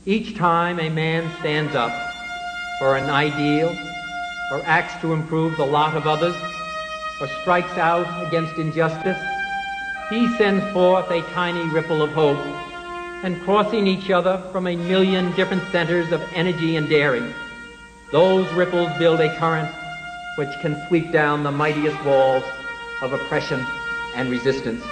Each time a man stands up for an ideal, or acts to improve the lot of others, or strikes out against injustice, he sends forth a tiny ripple of hope, and crossing each other from a million different centers of energy and daring, those ripples build a current which can sweep down the mightiest walls of oppression and resistance.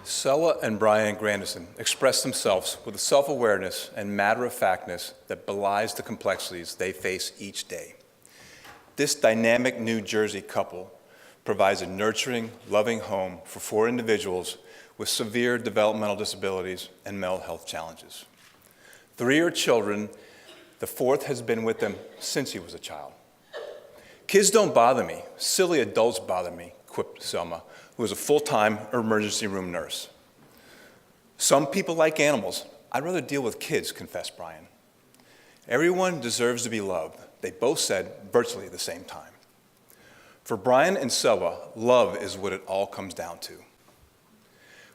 Selwa and Brian Grandison express themselves with a self-awareness and matter-of-factness that belies the complexities they face each day. This dynamic New Jersey couple provides a nurturing, loving home for 4 individuals with severe developmental disabilities and mental health challenges. 3 are children. The 4th has been with them since he was a child. "Kids don't bother me. Silly adults bother me," quipped Selma, who was a full-time emergency room nurse. "Some people like animals. I'd rather deal with kids," confessed Brian. "Everyone deserves to be loved," they both said virtually at the same time. For Brian and Selwa, love is what it all comes down to.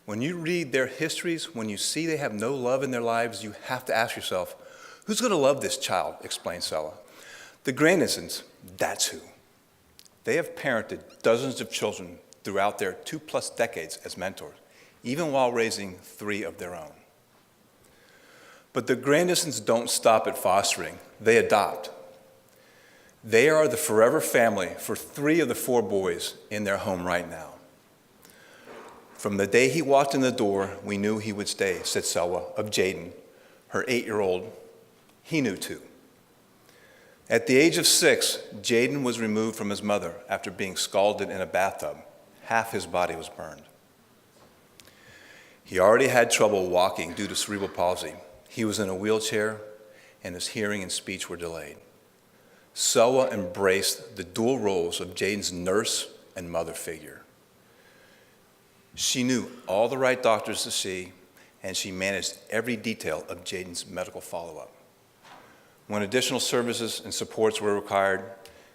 When you read their histories, when you see they have no love in their lives, you have to ask yourself, who's going to love this child, explained Selwa. The Grandisons, that's who. They have parented dozens of children throughout their 2+ decades as mentors, even while raising 3 of their own. But the Grandisons don't stop at fostering, they adopt. They are the forever family for 3 of the 4 boys in their home right now. "From the day he walked in the door, we knew he would stay," said Selwa of Jaden, her 8-year-old. He knew too. At the age of 6, Jaden was removed from his mother after being scalded in a bathtub. Half his body was burned. He already had trouble walking due to cerebral palsy. He was in a wheelchair, and his hearing and speech were delayed. Selwa embraced the dual roles of Jaden's nurse and mother figure. She knew all the right doctors to see, and she managed every detail of Jaden's medical follow-up. When additional services and supports were required,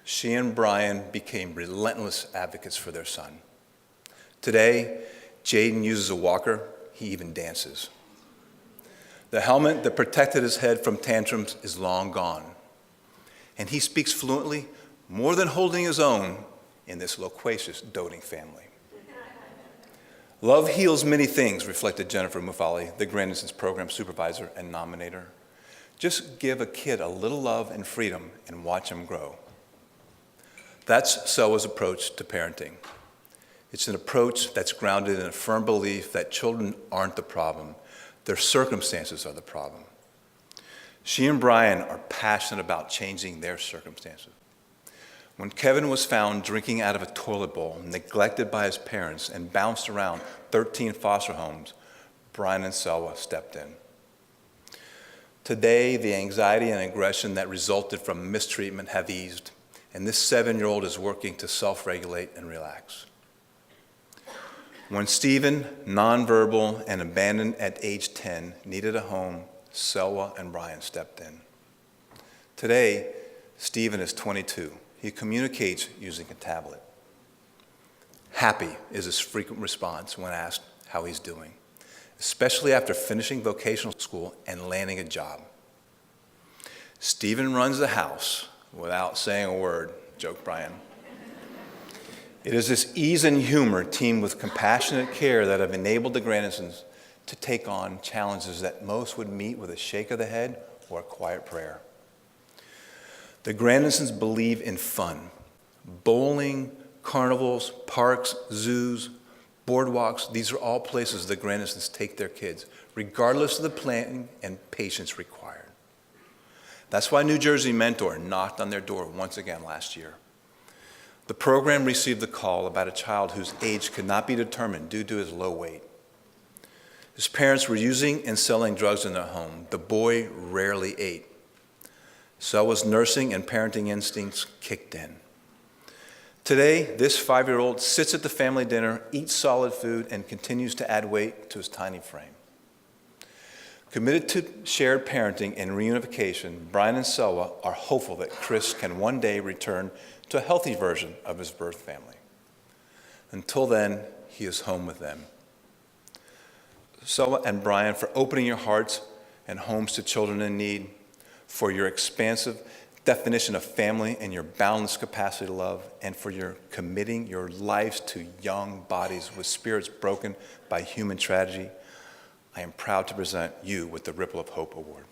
she and Brian became relentless advocates for their son. Today, Jaden uses a walker. He even dances. The helmet that protected his head from tantrums is long gone, and he speaks fluently, more than holding his own in this loquacious, doting family. "Love heals many things," reflected Jennifer Mufali, the Grandison's program supervisor and nominator. "Just give a kid a little love and freedom and watch him grow." That's Selwa's approach to parenting. It's an approach that's grounded in a firm belief that children aren't the problem, their circumstances are the problem. She and Brian are passionate about changing their circumstances. When Kevin was found drinking out of a toilet bowl, neglected by his parents, and bounced around 13 foster homes, Brian and Selwa stepped in. Today, the anxiety and aggression that resulted from mistreatment have eased, and this 7-year-old is working to self-regulate and relax. When Stephen, nonverbal and abandoned at age 10, needed a home, Selwa and Brian stepped in. Today, Stephen is 22. He communicates using a tablet. Happy is his frequent response when asked how he's doing, especially after finishing vocational school and landing a job. "Stephen runs the house without saying a word," joked Brian. It is this ease and humor teamed with compassionate care that have enabled the Grandisons to take on challenges that most would meet with a shake of the head or a quiet prayer. The Grandisons believe in fun. Bowling, carnivals, parks, zoos, boardwalks, these are all places the Grandisons take their kids, regardless of the planning and patience required. That's why New Jersey Mentor knocked on their door once again last year. The program received a call about a child whose age could not be determined due to his low weight. His parents were using and selling drugs in their home. The boy rarely ate. Selwa's nursing and parenting instincts kicked in. Today, this 5-year-old sits at the family dinner, eats solid food, and continues to add weight to his tiny frame. Committed to shared parenting and reunification, Brian and Selwa are hopeful that Chris can one day return to a healthy version of his birth family. Until then, he is home with them. Selwa and Brian, for opening your hearts and homes to children in need, for your expansive definition of family and your boundless capacity to love, and for your committing your lives to young bodies with spirits broken by human tragedy, I am proud to present you with the Ripple of Hope Award.